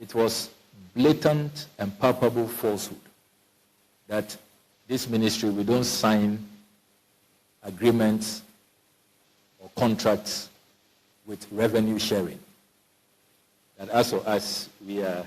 It was blatant and palpable falsehood that this ministry, we don't sign agreements or contracts with revenue sharing. That as for us, we are,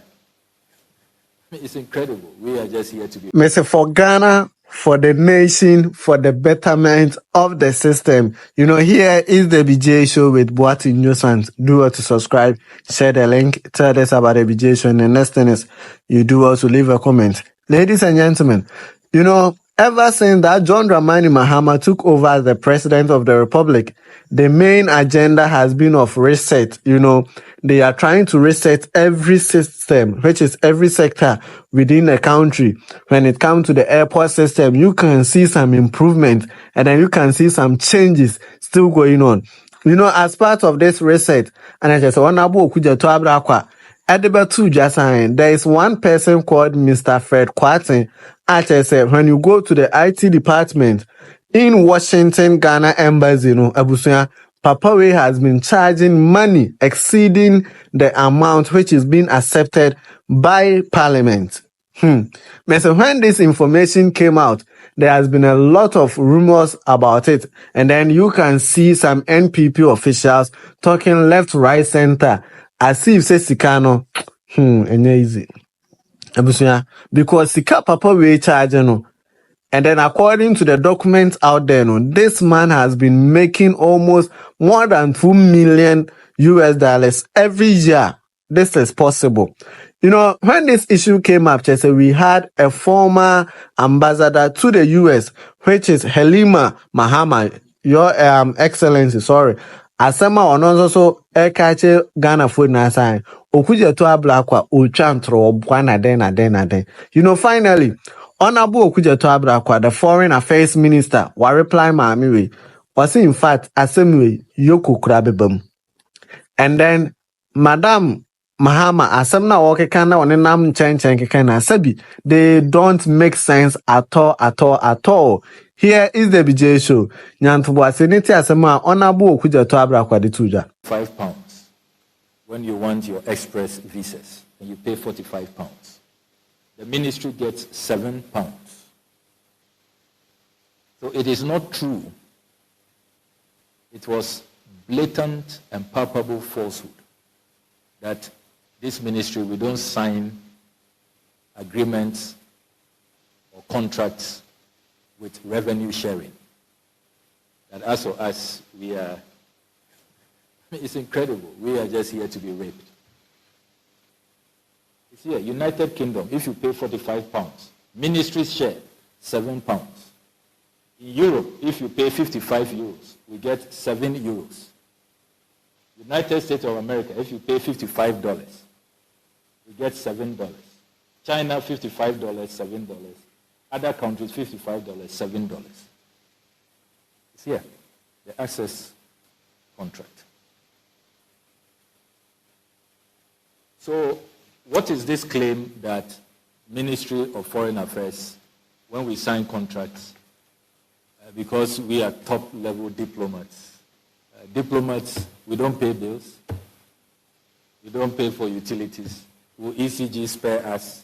it's incredible. We are just here to be. Mr. For Ghana, for the nation, for the betterment of the system. You know, here is the BJ show with Boati Newsans. Do well to subscribe, share the link, tell us about the BJ show. And the next thing is, you do also leave a comment. Ladies and gentlemen, you know, ever since that John Dramani Mahama took over as the president of the republic, the main agenda has been of reset. You know, they are trying to reset every system, which is every sector within the country. When it comes to the airport system, you can see some improvement and then you can see some changes still going on. You know, as part of this reset, and I just want to Ablakwa. There is one person called Mr. Fred Kwatin. I said, when you go to the IT department in Washington, Ghana Embassy, you know, Abusuya, Papa Way has been charging money exceeding the amount which is being accepted by Parliament. So when this information came out, there has been a lot of rumors about it. And then you can see some NPP officials talking left, right, center. As if say Sikano, easy. Because Sika Papa Way charge, you know. And then according to the documents out there, you know, this man has been making almost more than $2 million every year. This is possible. You know, when this issue came up, we had a former ambassador to the US, which is Halima Mahama, Your Excellency, sorry. Asema onozo ekache Ghana food na sign. Okuje to Ablakwa ochantro obwana den. You know, finally, Honorable Okuje to Ablakwa, the Foreign Affairs Minister, wa reply maamiwe. Was in fact asemiwe yoku krabebam. And then Madam Mahama asemna woke kana onenam chen kana sabi. They don't make sense at all. Here is the BJ show. Nyantubo aseniti asema Honorable Okuja to Ablakwa de tuja. £5 when you want your express visas and you pay £45. The ministry gets £7. So it is not true. It was blatant and palpable falsehood that this ministry, we don't sign agreements or contracts with revenue sharing. That as for us, we are, it's incredible. We are just here to be raped. It's here, United Kingdom, if you pay £45, ministry's share, £7. In Europe, if you pay €55, we get €7. United States of America, if you pay $55, we get $7. China, $55, $7. Other countries, $55, $7. It's here, the access contract. So what is this claim that Ministry of Foreign Affairs, when we sign contracts, because we are top-level diplomats, we don't pay bills, we don't pay for utilities. Will ECG spare us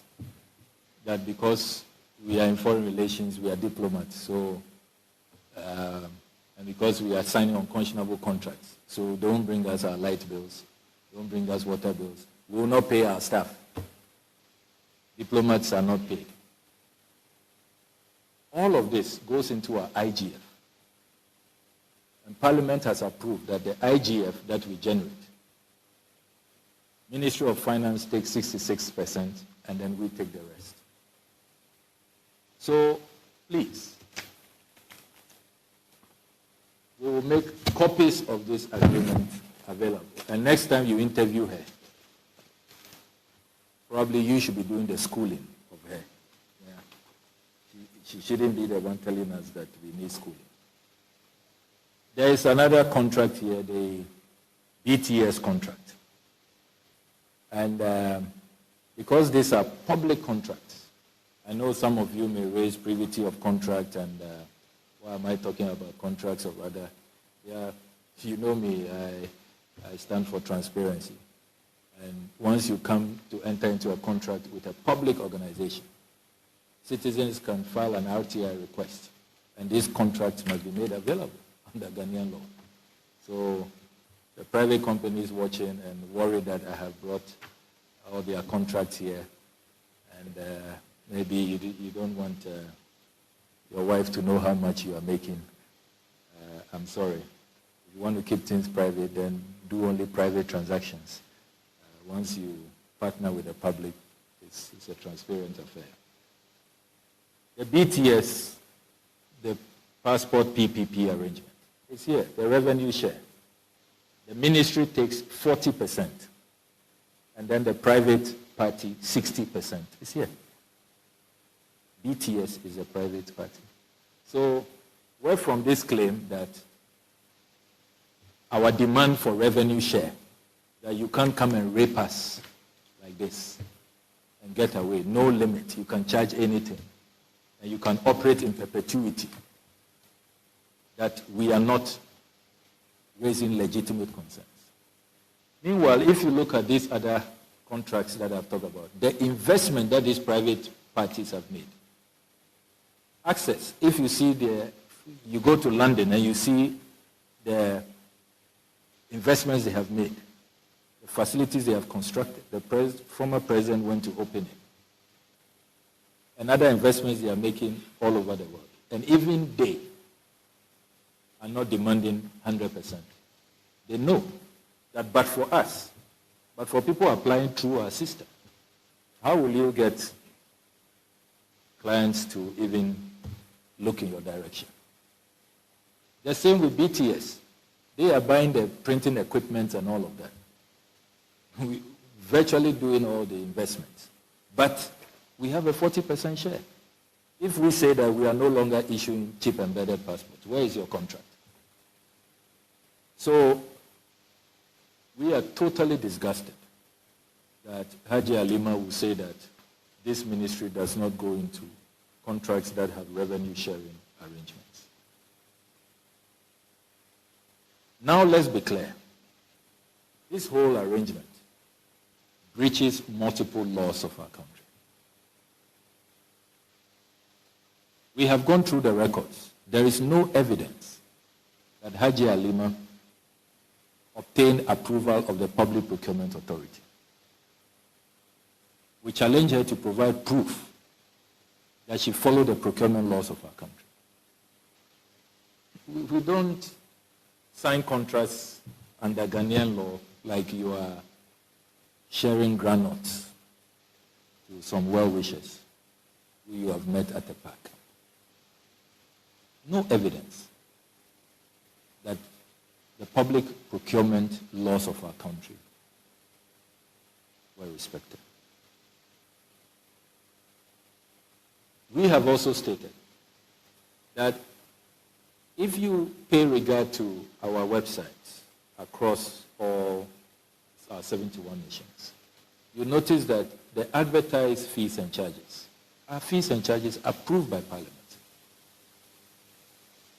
that because we are in foreign relations, we are diplomats, so, and because we are signing unconscionable contracts, so don't bring us our light bills, don't bring us water bills. We will not pay our staff. Diplomats are not paid. All of this goes into our IGF. And Parliament has approved that the IGF that we generate, Ministry of Finance takes 66%, and then we take the rest. So, please, we will make copies of this agreement available. And next time you interview her, probably you should be doing the schooling of her. Yeah. She shouldn't be the one telling us that we need schooling. There is another contract here, the BTS contract. And because these are public contracts, I know some of you may raise privity of contract and why am I talking about contracts of other? Yeah, you know me, I stand for transparency. And once you come to enter into a contract with a public organization, citizens can file an RTI request, and these contracts must be made available under Ghanaian law. So the private companies watching and worried that I have brought all their contracts here, and maybe you don't want your wife to know how much you are making. I'm sorry. If you want to keep things private, then do only private transactions. Once you partner with the public, it's a transparent affair. The BTS, the passport PPP arrangement, is here, the revenue share. The ministry takes 40%, and then the private party 60%. It's here. BTS is a private party. So where from this claim that our demand for revenue share, that you can't come and rape us like this and get away, no limit, you can charge anything, and you can operate in perpetuity, that we are not raising legitimate concerns. Meanwhile, if you look at these other contracts that I've talked about, the investment that these private parties have made, access, if you see you go to London and you see the investments they have made, the facilities they have constructed. The former president went to open it. And other investments they are making all over the world. And even they are not demanding 100%. They know that but for us, but for people applying through our system, how will you get clients to even look in your direction? The same with BTS. They are buying the printing equipment and all of that. We virtually doing all the investments. But we have a 40% share. If we say that we are no longer issuing chip embedded passports, where is your contract? So we are totally disgusted that Haji Halima will say that this ministry does not go into contracts that have revenue sharing arrangements. Now let's be clear. This whole arrangement breaches multiple laws of our country. We have gone through the records. There is no evidence that Haji Halima obtained approval of the Public Procurement Authority. We challenge her to provide proof that she followed the procurement laws of our country. We don't sign contracts under Ghanaian law like you are sharing granules to some well-wishers who you have met at the park. No evidence that the public procurement laws of our country were respected. We have also stated that if you pay regard to our websites across all our 71 nations, you notice that the advertised fees and charges are fees and charges approved by Parliament.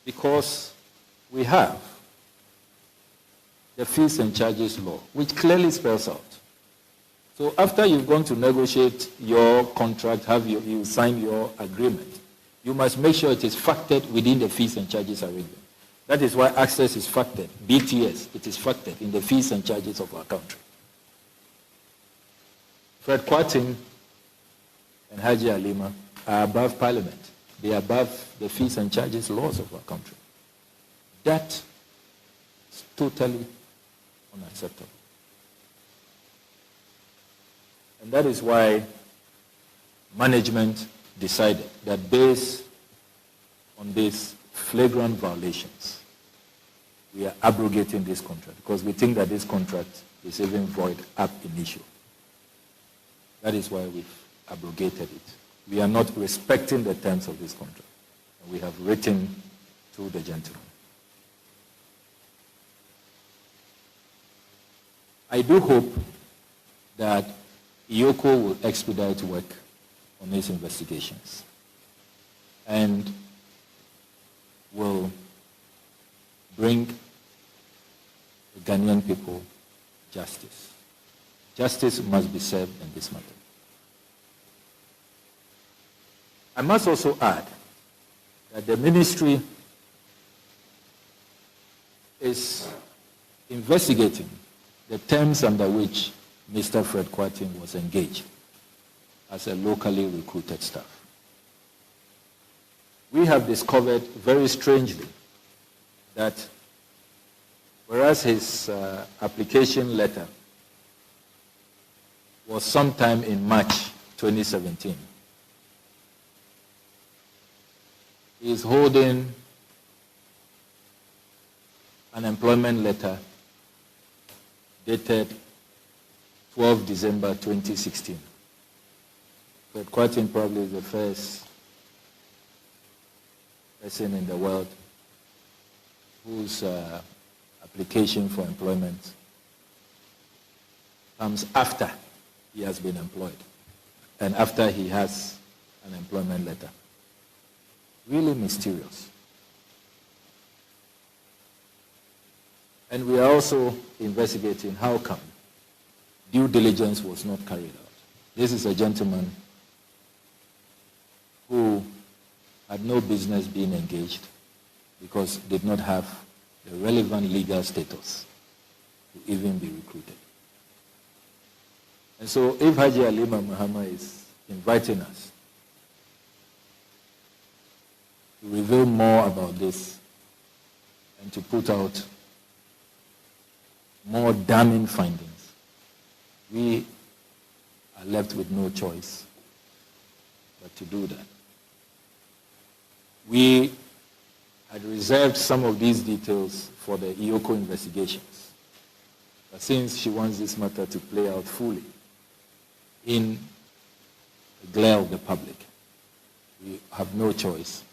Because we have the fees and charges law, which clearly spells out. So after you've gone to negotiate your contract, you sign your agreement, you must make sure it is factored within the fees and charges arrangement. That is why access is factored. BTS, it is factored in the fees and charges of our country. Fred Kwarteng and Haji Halima are above Parliament. They are above the fees and charges laws of our country. That is totally unacceptable. And that is why management decided that based on these flagrant violations, we are abrogating this contract because we think that this contract is even void ab initio. That is why we've abrogated it. We are not respecting the terms of this contract. And we have written to the gentleman. I do hope that IOCO will expedite work on these investigations and will bring the Ghanaian people justice. Justice must be served in this matter. I must also add that the ministry is investigating the terms under which Mr. Fred Kwarteng was engaged as a locally recruited staff. We have discovered very strangely that whereas his application letter was sometime in March 2017, he is holding an employment letter dated 12 December 2016. Fred Kwarteng probably is the first person in the world whose application for employment comes after he has been employed and after he has an employment letter. Really mysterious. And we are also investigating how come due diligence was not carried out. This is a gentleman who had no business being engaged because did not have the relevant legal status to even be recruited. And so if Haji Halima Mahama is inviting us to reveal more about this and to put out more damning findings, we are left with no choice but to do that. We had reserved some of these details for the Iyoko investigations, but since she wants this matter to play out fully in the glare of the public, we have no choice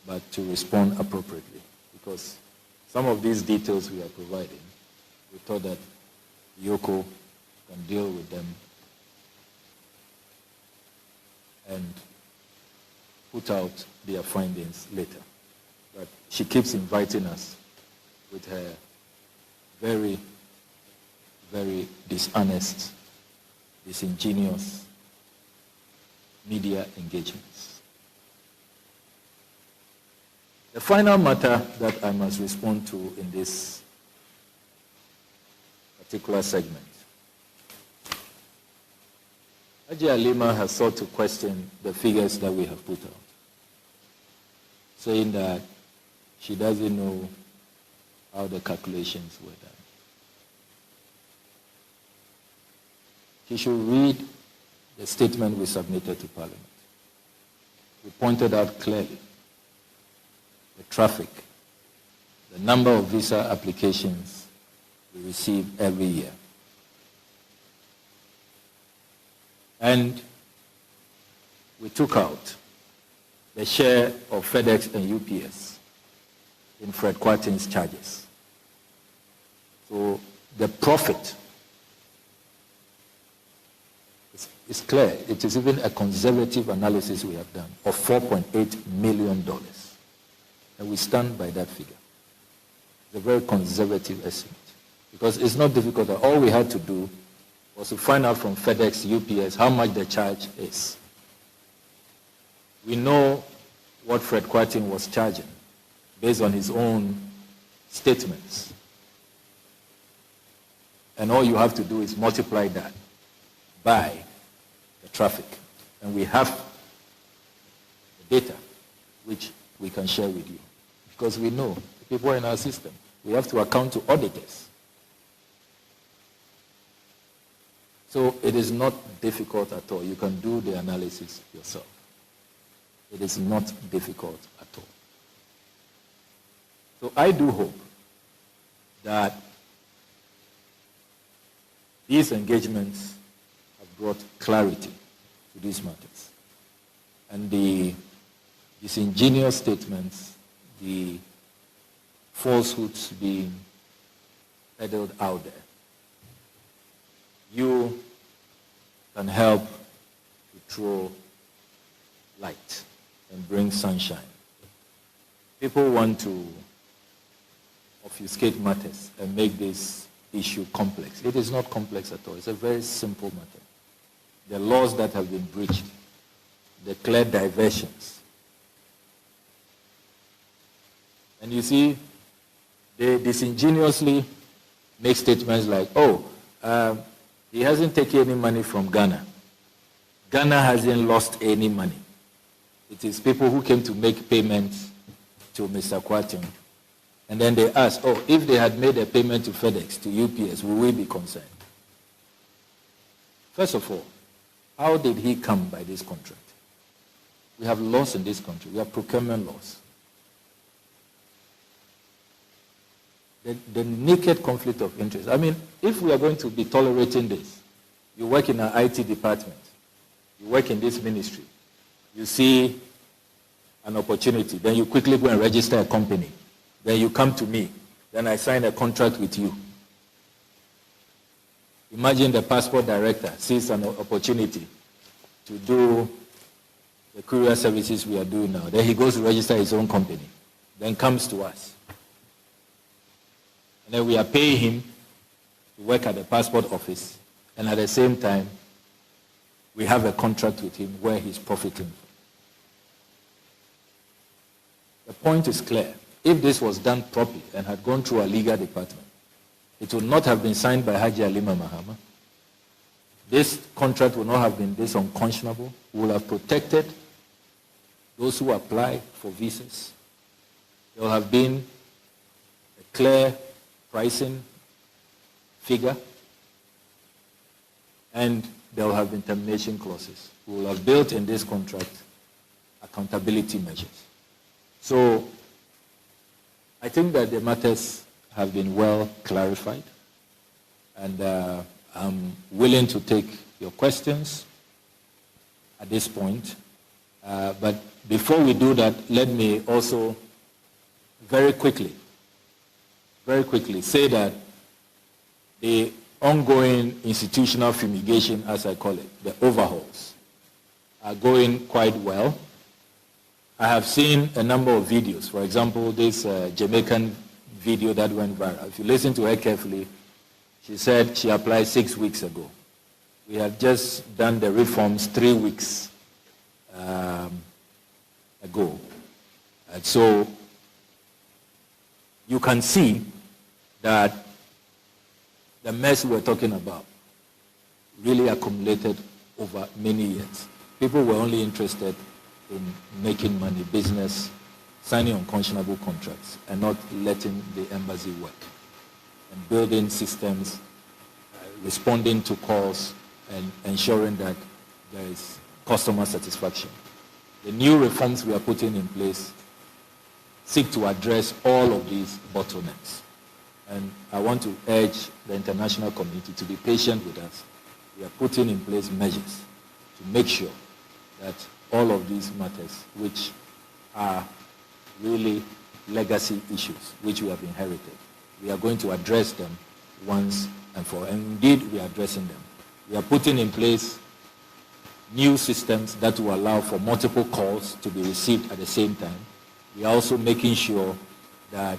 but to respond appropriately, because some of these details we are providing, we thought that Iyoko can deal with them and put out their findings later. But she keeps inviting us with her very, very dishonest, disingenuous media engagements. The final matter that I must respond to in this particular segment. Haji Halima has sought to question the figures that we have put out, saying that she doesn't know how the calculations were done. She should read the statement we submitted to Parliament. We pointed out clearly the traffic, the number of visa applications we receive every year. And we took out the share of FedEx and UPS in Fred Kwarteng's charges. So the profit is clear. It is even a conservative analysis we have done of $4.8 million. And we stand by that figure. It's a very conservative estimate, because it's not difficult. All we had to do was to find out from FedEx, UPS, how much the charge is. We know what Fred Kwarteng was charging based on his own statements. And all you have to do is multiply that by the traffic. And we have the data, which we can share with you. Because we know the people in our system. We have to account to auditors. So it is not difficult at all. You can do the analysis yourself. It is not difficult at all. So I do hope that these engagements have brought clarity to these matters. And the disingenuous statements, the falsehoods being peddled out there, you can help to throw light and bring sunshine. People want to obfuscate matters and make this issue complex. It is not complex at all. It's a very simple matter. The laws that have been breached, the clear diversions. And you see, they disingenuously make statements like, he hasn't taken any money from Ghana. Ghana hasn't lost any money. It is people who came to make payments to Mr. Kwarteng. And then they ask, if they had made a payment to FedEx, to UPS, will we be concerned? First of all, how did he come by this contract? We have laws in this country. We have procurement laws. The naked conflict of interest. I mean, if we are going to be tolerating this, you work in an IT department, you work in this ministry, you see an opportunity, then you quickly go and register a company, then you come to me, then I sign a contract with you. Imagine the passport director sees an opportunity to do the courier services we are doing now. Then he goes to register his own company, then comes to us. And then we are paying him to work at the passport office, and at the same time, we have a contract with him where he's profiting. The point is clear. If this was done properly and had gone through a legal department, it would not have been signed by Haji Halima Mahama. This contract would not have been this unconscionable. We would have protected those who apply for visas. There will have been a clear pricing figure, and there will have been termination clauses. We will have built in this contract accountability measures. So I think that the matters have been well clarified, and I'm willing to take your questions at this point. But before we do that, let me also very quickly say that the ongoing institutional fumigation, as I call it, the overhauls, are going quite well. I have seen a number of videos. For example, this Jamaican video that went viral. If you listen to her carefully, she said she applied 6 weeks ago. We have just done the reforms 3 weeks ago. And so you can see that the mess we're talking about really accumulated over many years. People were only interested in making money, business, signing unconscionable contracts, and not letting the embassy work, and building systems, responding to calls, and ensuring that there is customer satisfaction. The new reforms we are putting in place seek to address all of these bottlenecks. And I want to urge the international community to be patient with us. We are putting in place measures to make sure that all of these matters, which are really legacy issues, which we have inherited, we are going to address them once and for all. And indeed, we are addressing them. We are putting in place new systems that will allow for multiple calls to be received at the same time. We are also making sure that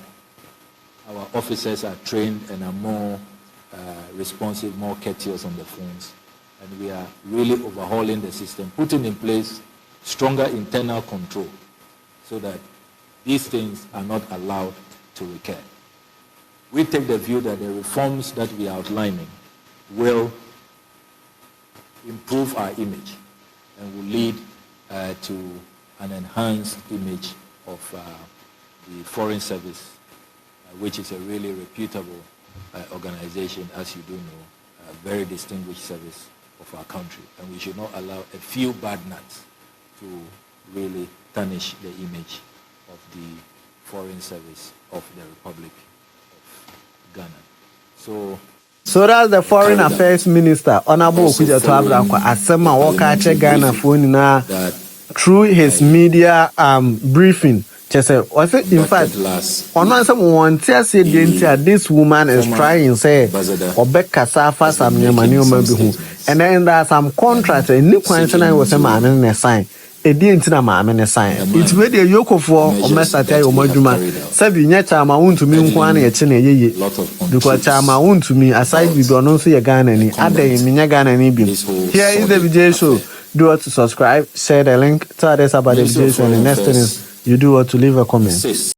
our officers are trained and are more responsive, more courteous on the phones. And we are really overhauling the system, putting in place stronger internal control so that these things are not allowed to recur. We take the view that the reforms that we are outlining will improve our image and will lead to an enhanced image of the Foreign Service, which is a really reputable organization, as you do know, a very distinguished service of our country. And we should not allow a few bad nuts to really tarnish the image of the Foreign Service of the Republic of Ghana. So that's the Foreign Affairs Minister, Honorable Atigya Ablakwa, Asema Wakache Ghana Fonina, through his media briefing. In fact, on someone tells this woman is trying say Obeka Safa some and then there's some contract and new question was a man in a sign. Edi ntina maame ne sign. It's where the yoko for o mesata yo madwuma. Sabi nya chama wontumi nko ana ye che na yeye. Because chama wontumi aside we do no so ye Ghana ni. Adan mi nya Ghana ni bi. Here is the BJ show. Do what to subscribe, share the link, tell others about the BJ show, and the next thing is you do what to leave a comment.